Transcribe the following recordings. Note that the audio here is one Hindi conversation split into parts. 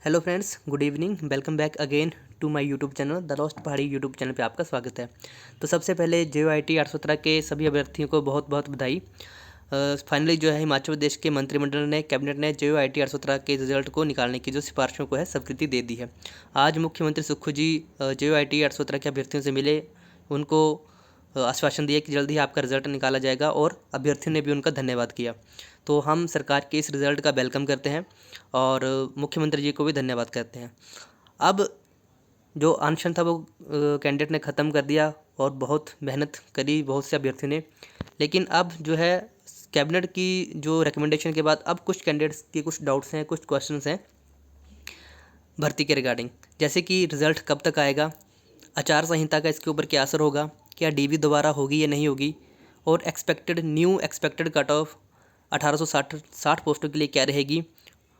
Hello friends, good evening. Welcome back again to my YouTube channel the lost Pahadi YouTube channel पे आपका स्वागत है। तो सबसे पहले JOIT 817 के सभी अभ्यर्थियों को बहुत बहुत बधाई। फाइनली जो है हिमाचल प्रदेश के मंत्रिमंडल ने कैबिनेट ने JOIT 817 के रिजल्ट को निकालने की जो सिफारिशों को है स्वीकृति दे दी है। आज मुख्यमंत्री सुक्खू जी JOIT 817 के अभ्यर्थियों से मिले, उनको आश्वासन दिया कि जल्द ही आपका रिजल्ट निकाला जाएगा और अभ्यर्थियों ने भी उनका धन्यवाद किया। तो हम सरकार के इस रिज़ल्ट का वेलकम करते हैं और मुख्यमंत्री जी को भी धन्यवाद करते हैं। अब जो अनशन था वो कैंडिडेट ने ख़त्म कर दिया और बहुत मेहनत करी बहुत से अभ्यर्थियों ने, लेकिन अब जो है कैबिनेट की जो रिकमेंडेशन के बाद अब कुछ कैंडिडेट्स के कुछ डाउट्स हैं, कुछ क्वेश्चंस हैं भर्ती के रिगार्डिंग। जैसे कि रिज़ल्ट कब तक आएगा, आचार संहिता का इसके ऊपर क्या असर होगा, क्या DV दोबारा होगी या नहीं होगी, और न्यू एक्सपेक्टेड कट ऑफ 1860 पोस्टों के लिए क्या रहेगी,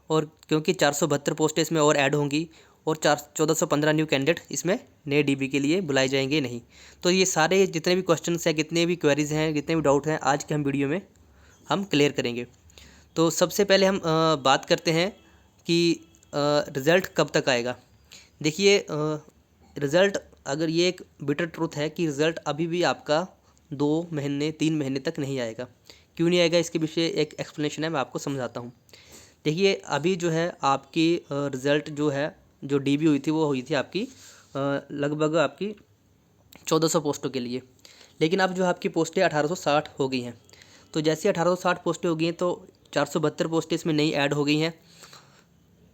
और क्योंकि 472 पोस्टें इसमें और ऐड होंगी और 1415 न्यू कैंडिडेट इसमें नए DB के लिए बुलाए जाएंगे नहीं। तो ये सारे जितने भी क्वेश्चंस हैं, जितने भी क्वेरीज हैं, जितने भी डाउट हैं, आज के हम वीडियो में हम क्लियर करेंगे। तो सबसे पहले हम बात करते हैं कि रिज़ल्ट कब तक आएगा। देखिए, रिज़ल्ट अगर ये एक बिटर ट्रूथ है कि रिज़ल्ट अभी भी आपका 2 महीने 3 महीने तक नहीं आएगा। क्यों नहीं आएगा, इसके विषय एक एक्सप्लेनेशन है, मैं आपको समझाता हूँ। देखिए, अभी जो है आपकी रिज़ल्ट जो है, जो DB हुई थी वो हुई थी आपकी लगभग आपकी 1400 पोस्टों के लिए, लेकिन अब जो आपकी पोस्टें 1860 हो गई हैं। तो जैसे 1860 पोस्टें हो गई हैं तो 472 पोस्टें इसमें नई ऐड हो गई हैं।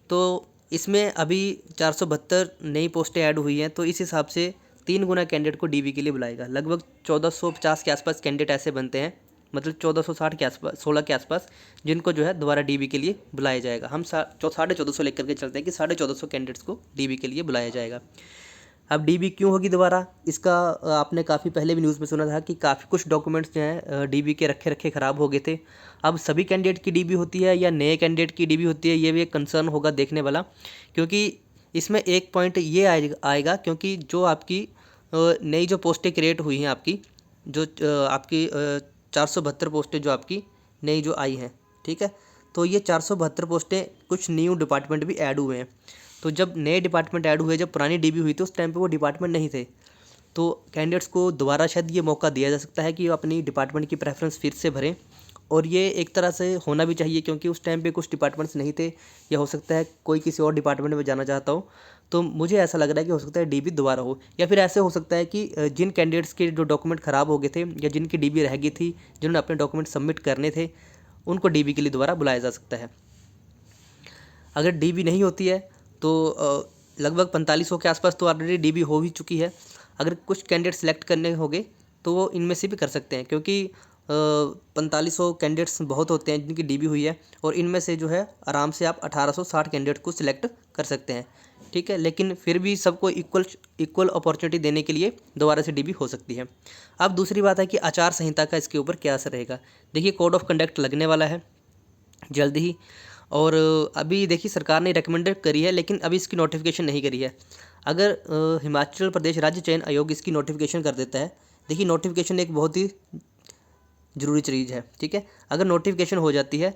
तो इसमें अभी 472 नई पोस्टें ऐड हुई हैं, तो इस हिसाब से 3 गुना कैंडिडेट को DB के लिए बुलाएगा। लगभग 1450 के आसपास कैंडिडेट ऐसे बनते हैं, मतलब 1460 के आसपास, 16 के आसपास, जिनको जो है दोबारा DB के लिए बुलाया जाएगा। हम 1450 लेकर के चलते हैं कि 1450 कैंडिडेट्स को DB के लिए बुलाया जाएगा। अब DB क्यों होगी दोबारा, इसका आपने काफ़ी पहले भी न्यूज़ में सुना था कि काफ़ी कुछ डॉक्यूमेंट्स जो हैं DB के रखे रखे ख़राब हो गए थे। अब सभी कैंडिडेट की DB होती है या नए कैंडिडेट की DB होती है, ये भी एक कंसर्न होगा देखने वाला। क्योंकि इसमें एक पॉइंट ये आएगा क्योंकि जो आपकी नई जो पोस्टें क्रिएट हुई हैं, आपकी जो आपकी 472 पोस्टें जो आपकी नई जो आई हैं, ठीक है, तो ये 472 पोस्टें कुछ न्यू डिपार्टमेंट भी ऐड हुए हैं। तो जब नए डिपार्टमेंट ऐड हुए, जब पुरानी DB हुई, तो उस टाइम पे वो डिपार्टमेंट नहीं थे। तो कैंडिडेट्स को दोबारा शायद ये मौका दिया जा सकता है कि वो अपनी डिपार्टमेंट की प्रेफरेंस फिर से भरें, और ये एक तरह से होना भी चाहिए क्योंकि उस टाइम पे कुछ डिपार्टमेंट्स नहीं थे, या हो सकता है कोई किसी और डिपार्टमेंट में जाना चाहता हो। तो मुझे ऐसा लग रहा है कि हो सकता है DB दोबारा हो, या फिर ऐसे हो सकता है कि जिन कैंडिडेट्स के जो डॉक्यूमेंट ख़राब हो गए थे या जिनकी DB रह गई थी, जिन्होंने अपने डॉक्यूमेंट सबमिट करने थे, उनको DB के लिए दोबारा बुलाया जा सकता है। अगर DB नहीं होती है तो लगभग 4500 के आसपास तो ऑलरेडी DB हो ही चुकी है। अगर कुछ कैंडिडेट सेलेक्ट करने होंगे तो वो इनमें से भी कर सकते हैं, क्योंकि 4500 कैंडिडेट्स बहुत होते हैं जिनकी DB हुई है, और इनमें से जो है आराम से आप 1860 कैंडिडेट को सिलेक्ट कर सकते हैं, ठीक है। लेकिन फिर भी सबको इक्वल अपॉर्चुनिटी देने के लिए दोबारा से DB हो सकती है। अब दूसरी बात है कि आचार संहिता का इसके ऊपर क्या असर रहेगा। देखिए, कोड ऑफ कंडक्ट लगने वाला है जल्द ही, और अभी देखिए सरकार ने रिकमेंडेड करी है, लेकिन अभी इसकी नोटिफिकेशन नहीं करी है। अगर हिमाचल प्रदेश राज्य चयन आयोग इसकी नोटिफिकेशन कर देता है, देखिए नोटिफिकेशन एक बहुत ही ज़रूरी चीज़ है, ठीक है। अगर नोटिफिकेशन हो जाती है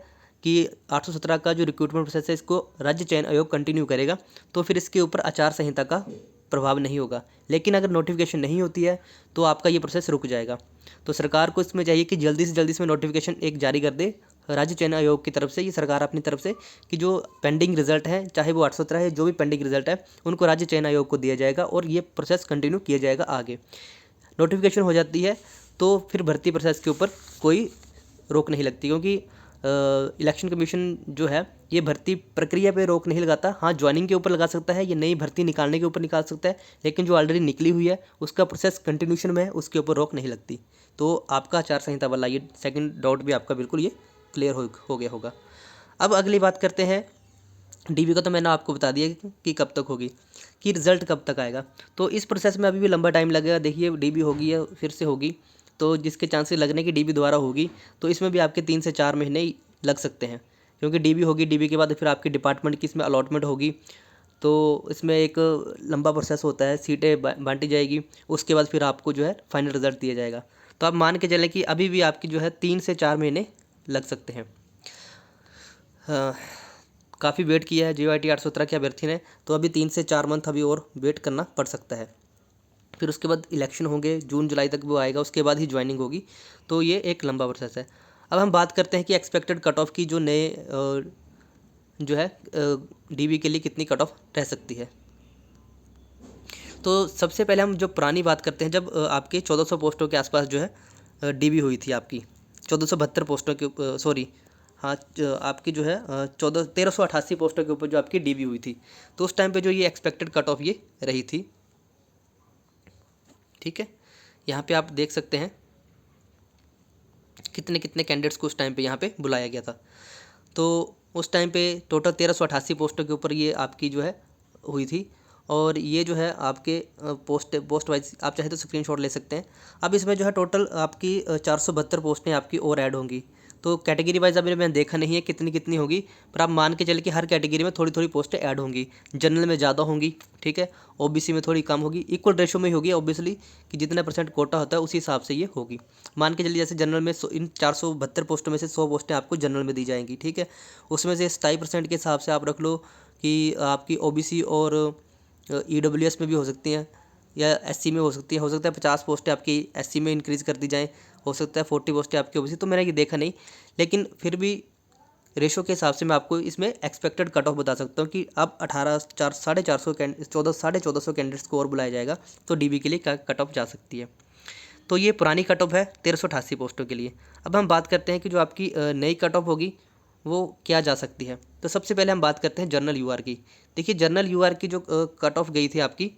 कि 817 का जो रिक्रूटमेंट प्रोसेस है इसको राज्य चयन आयोग कंटिन्यू करेगा, तो फिर इसके ऊपर आचार संहिता का प्रभाव नहीं होगा। लेकिन अगर नोटिफिकेशन नहीं होती है तो आपका ये प्रोसेस रुक जाएगा। तो सरकार को इसमें चाहिए कि जल्दी से जल्दी इसमें नोटिफिकेशन एक जारी कर दे राज्य चयन आयोग की तरफ से, ये सरकार अपनी तरफ से, कि जो पेंडिंग रिजल्ट है, चाहे वो 817 है, जो भी पेंडिंग रिजल्ट है, उनको राज्य चयन आयोग को दिया जाएगा और ये प्रोसेस कंटिन्यू किया जाएगा आगे। नोटिफिकेशन हो जाती है तो फिर भर्ती प्रोसेस के ऊपर कोई रोक नहीं लगती, क्योंकि इलेक्शन कमीशन जो है ये भर्ती प्रक्रिया पे रोक नहीं लगाता। हाँ, ज्वाइनिंग के ऊपर लगा सकता है, ये नई भर्ती निकालने के ऊपर निकाल सकता है, लेकिन जो ऑलरेडी निकली हुई है उसका प्रोसेस कंटिन्यूशन में है, उसके ऊपर रोक नहीं लगती। तो आपका आचार संहिता वाला ये सेकंड डाउट भी आपका बिल्कुल ये क्लियर हो गया होगा। अब अगली बात करते हैं DB का। तो मैंने आपको बता दिया कि कब तक होगी, कि रिज़ल्ट कब तक आएगा। तो इस प्रोसेस में अभी भी लंबा टाइम लगेगा। देखिए, DB होगी या फिर से होगी, तो जिसके चांसेस लगने की DB दोबारा होगी, तो इसमें भी आपके 3 से 4 महीने ही लग सकते हैं, क्योंकि DB होगी, DB के बाद फिर आपकी डिपार्टमेंट की इसमें अलॉटमेंट होगी। तो इसमें एक लंबा प्रोसेस होता है, सीटें बांटी जाएगी, उसके बाद फिर आपको जो है फाइनल रिज़ल्ट दिया जाएगा। तो आप मान के चलें कि अभी भी आपकी जो है 3 से 4 महीने लग सकते हैं। काफ़ी वेट किया है JYT 817 के अभ्यर्थी ने, तो अभी 3 से 4 मंथ अभी और वेट करना पड़ सकता है। फिर उसके बाद इलेक्शन होंगे, जून जुलाई तक वो आएगा, उसके बाद ही ज्वाइनिंग होगी। तो ये एक लंबा प्रोसेस है। अब हम बात करते हैं कि एक्सपेक्टेड कट ऑफ की, जो नए जो है DB के लिए कितनी कट ऑफ रह सकती है। तो सबसे पहले हम जो पुरानी बात करते हैं, जब आपके 1400 पोस्टों के आसपास जो है DB हुई थी आपकी, 1472 पोस्टों के सॉरी हाँ आपकी जो है 1388 पोस्टों के ऊपर जो आपकी DB हुई थी, तो उस टाइम पे जो ये एक्सपेक्टेड कट ऑफ ये रही थी। ठीक है, यहाँ पे आप देख सकते हैं कितने कितने कैंडिडेट्स को उस टाइम पे यहाँ पे बुलाया गया था। तो उस टाइम पे टोटल 1388 पोस्टों के ऊपर ये आपकी जो है हुई थी। और ये जो है आपके पोस्ट वाइज आप चाहे तो स्क्रीनशॉट ले सकते हैं। अब इसमें जो है टोटल आपकी 472 पोस्टें आपकी और ऐड होंगी। तो कैटेगरी वाइज अभी मैंने देखा नहीं है कितनी कितनी होगी, पर आप मान के चले कि हर कैटेगरी में थोड़ी थोड़ी पोस्टें ऐड होंगी। जनरल में ज़्यादा होंगी, ठीक है, OBC में थोड़ी कम होगी, इक्वल रेशो में ही होगी ऑब्वियसली, कि जितना % कोटा होता है उसी हिसाब से ये होगी। मान के चलिए जैसे जनरल में इन 472 पोस्टों में से 100 पोस्टें आपको जनरल में दी जाएंगी, ठीक है, उसमें से 27% के हिसाब से आप रख लो कि आपकी OBC और EWS में भी हो सकती हैं, या SC में हो सकती है। हो सकता है 50 पोस्टें आपकी SC में इंक्रीज़ कर दी जाएँ, हो सकता है 40 पोस्टें आपकी OBC। तो मैंने ये देखा नहीं, लेकिन फिर भी रेशो के हिसाब से मैं आपको इसमें एक्सपेक्टेड कट ऑफ बता सकता हूँ कि अब 1450 कैंडिडेट्स को और बुलाया जाएगा, तो DB के लिए क्या कट ऑफ जा सकती है। तो ये पुरानी कट ऑफ है 1388 पोस्टों के लिए। अब हम बात करते हैं कि जो आपकी नई कट ऑफ होगी वो क्या जा सकती है। तो सबसे पहले हम बात करते हैं जनरल UR की। देखिए जनरल UR की जो कट ऑफ गई थी आपकी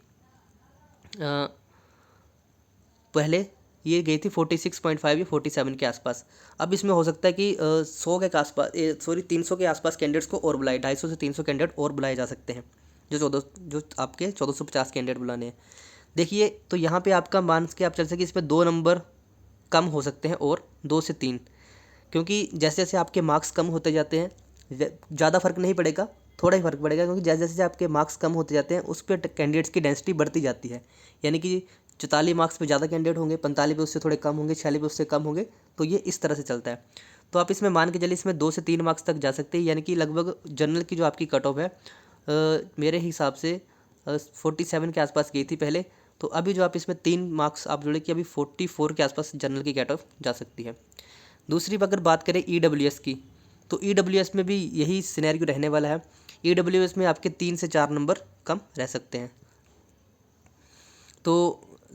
पहले ये गई थी 46.5 या 47 के आसपास। अब इसमें हो सकता है कि 100 के आसपास 300 के आसपास कैंडिडेट्स को और बुलाए, 250 से 300 कैंडिडेट और बुलाए जा सकते हैं, जो आपके 1450 कैंडिडेट बुलाने हैं। देखिए तो यहाँ पे आपका मान के आप चल सके, इस पर 2 नंबर कम हो सकते हैं और 2 से 3, क्योंकि जैसे जैसे आपके मार्क्स कम होते जाते हैं ज़्यादा फर्क नहीं पड़ेगा, थोड़ा ही फर्क पड़ेगा, क्योंकि जैसे जैसे आपके मार्क्स कम होते जाते हैं उस पर कैंडिडेट्स की डेंसिटी बढ़ती जाती है। यानी कि 44 मार्क्स पे ज़्यादा कैंडिडेट होंगे, 45 पे उससे थोड़े कम होंगे, 46 पे उससे कम होंगे। तो ये इस तरह से चलता है। तो आप इसमें मान के चलिए इसमें 2 से 3 मार्क्स तक जा सकते हैं, यानी कि लगभग जनरल की जो आपकी कट ऑफ है मेरे हिसाब से 47 के आसपास गई थी पहले। तो अभी जो आप इसमें 3 मार्क्स आप जोड़े कि अभी 44 के आसपास जनरल की कट ऑफ जा सकती है। दूसरी अगर बात करें EWS की, तो EWS में भी यही सिनेरियो रहने वाला है। EWS में आपके 3 से 4 नंबर कम रह सकते हैं। तो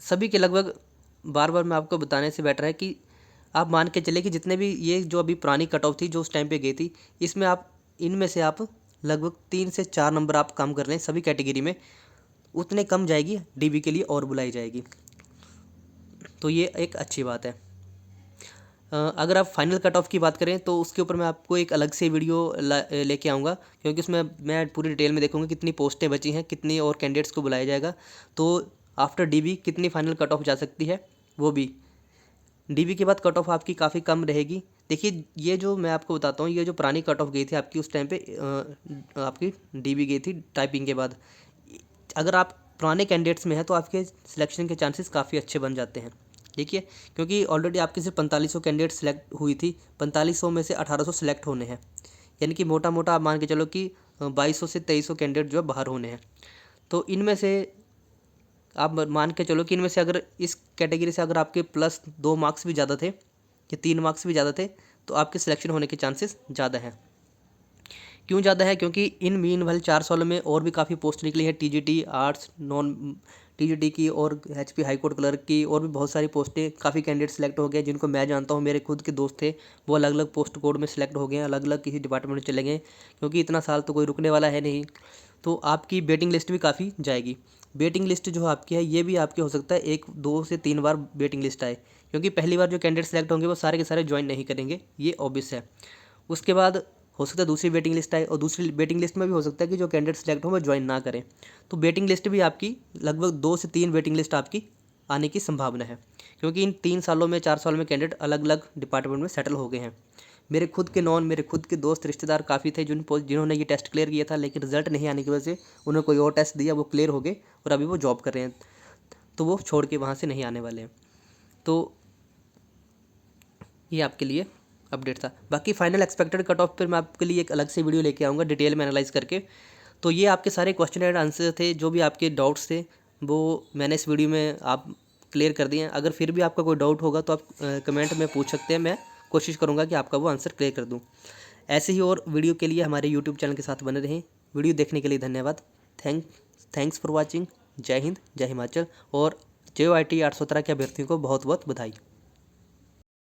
सभी के लगभग बार बार मैं आपको बताने से बेटर है कि आप मान के चले कि जितने भी ये जो अभी पुरानी कट ऑफ थी जो उस टाइम पे गई थी, इसमें आप इनमें से आप लगभग 3 से 4 नंबर आप कम कर लें सभी कैटेगरी में, उतने कम जाएगी DB के लिए और बुलाई जाएगी। तो ये एक अच्छी बात है। अगर आप फाइनल कट ऑफ की बात करें तो उसके ऊपर मैं आपको एक अलग से वीडियो लेके आऊँगा, क्योंकि उसमें मैं पूरी डिटेल में देखूँगा कितनी पोस्टें बची हैं, कितनी और कैंडिडेट्स को बुलाया जाएगा, तो आफ्टर DB कितनी फाइनल कट ऑफ जा सकती है वो भी। DB के बाद कट ऑफ आपकी काफ़ी कम रहेगी। देखिए ये जो मैं आपको बताता हूँ, ये जो पुरानी कट ऑफ गई थी आपकी उस टाइम पे आपकी DB गई थी टाइपिंग के बाद। अगर आप पुराने कैंडिडेट्स में हैं तो आपके सिलेक्शन के चांसेस काफ़ी अच्छे बन जाते हैं। देखिए क्योंकि ऑलरेडी आपकी सिर्फ 4500 कैंडिडेट सेलेक्ट हुई थी, 4500 में से 1800 सेलेक्ट होने हैं, यानी कि मोटा मोटा आप मान के चलो कि 2200 से 2300 कैंडिडेट जो है बाहर होने हैं। तो इनमें से आप मान के चलो कि इनमें से अगर इस कैटेगरी से अगर आपके +2 मार्क्स भी ज़्यादा थे या 3 मार्क्स भी ज़्यादा थे तो आपके सिलेक्शन होने के चांसेस ज़्यादा हैं। क्यों ज़्यादा है? क्योंकि इन मीन वाले 4 सालों में और भी काफ़ी पोस्ट निकली है, TGT आर्ट्स नॉन TGT की और HP हाई कोर्ट क्लर्क की, और भी बहुत सारी पोस्टें, काफ़ी कैंडिडेट सेलेक्ट हो गए जिनको मैं जानता हूँ, मेरे खुद के दोस्त थे, वो अलग अलग पोस्ट कोड में सेलेक्ट हो गए हैं, अलग अलग किसी डिपार्टमेंट में चले गए, क्योंकि इतना साल तो कोई रुकने वाला है नहीं। तो आपकी वेटिंग लिस्ट भी काफ़ी जाएगी। वेटिंग लिस्ट जो आपकी है ये भी आपकी हो सकता है 1, 2 से 3 बार वेटिंग लिस्ट आए, क्योंकि पहली बार जो कैंडिडेट सेलेक्ट होंगे वो सारे के सारे ज्वाइन नहीं करेंगे, ये ऑब्वियस है। उसके बाद हो सकता है दूसरी वेटिंग लिस्ट आए, और दूसरी वेटिंग लिस्ट में भी हो सकता है कि जो कैंडिडेट सेलेक्ट हो वो ज्वाइन ना करें। तो वेटिंग लिस्ट भी आपकी लगभग 2 से 3 वेटिंग लिस्ट आपकी आने की संभावना है, क्योंकि इन 3 सालों में 4 सालों में कैंडिडेट अलग अलग डिपार्टमेंट में सेटल हो गए हैं। मेरे खुद के दोस्त रिश्तेदार काफ़ी थे जिन्होंने ये टेस्ट क्लियर किया था, लेकिन रिजल्ट नहीं आने की वजह से उन्होंने कोई और टेस्ट दिया, वो क्लियर हो गए और अभी वो जॉब कर रहे हैं, तो वो छोड़ के वहाँ से नहीं आने वाले हैं। तो ये आपके लिए अपडेट था। बाकी फाइनल एक्सपेक्टेड कट ऑफ पर मैं आपके लिए एक अलग से वीडियो लेके आऊँगा डिटेल में एनालाइज करके। तो ये आपके सारे क्वेश्चन एंड आंसर थे, जो भी आपके डाउट्स थे वो मैंने इस वीडियो में आप क्लियर कर दिए हैं। अगर फिर भी आपका कोई डाउट होगा तो आप कमेंट में पूछ सकते हैं, मैं कोशिश करूँगा कि आपका वो आंसर क्लियर कर दूँ। ऐसे ही और वीडियो के लिए हमारे यूट्यूब चैनल के साथ बने रहें। वीडियो देखने के लिए धन्यवाद। Thanks for watching. जय हिंद, जय हिमाचल और JOIT 817 के अभ्यर्थियों को बहुत बहुत बधाई।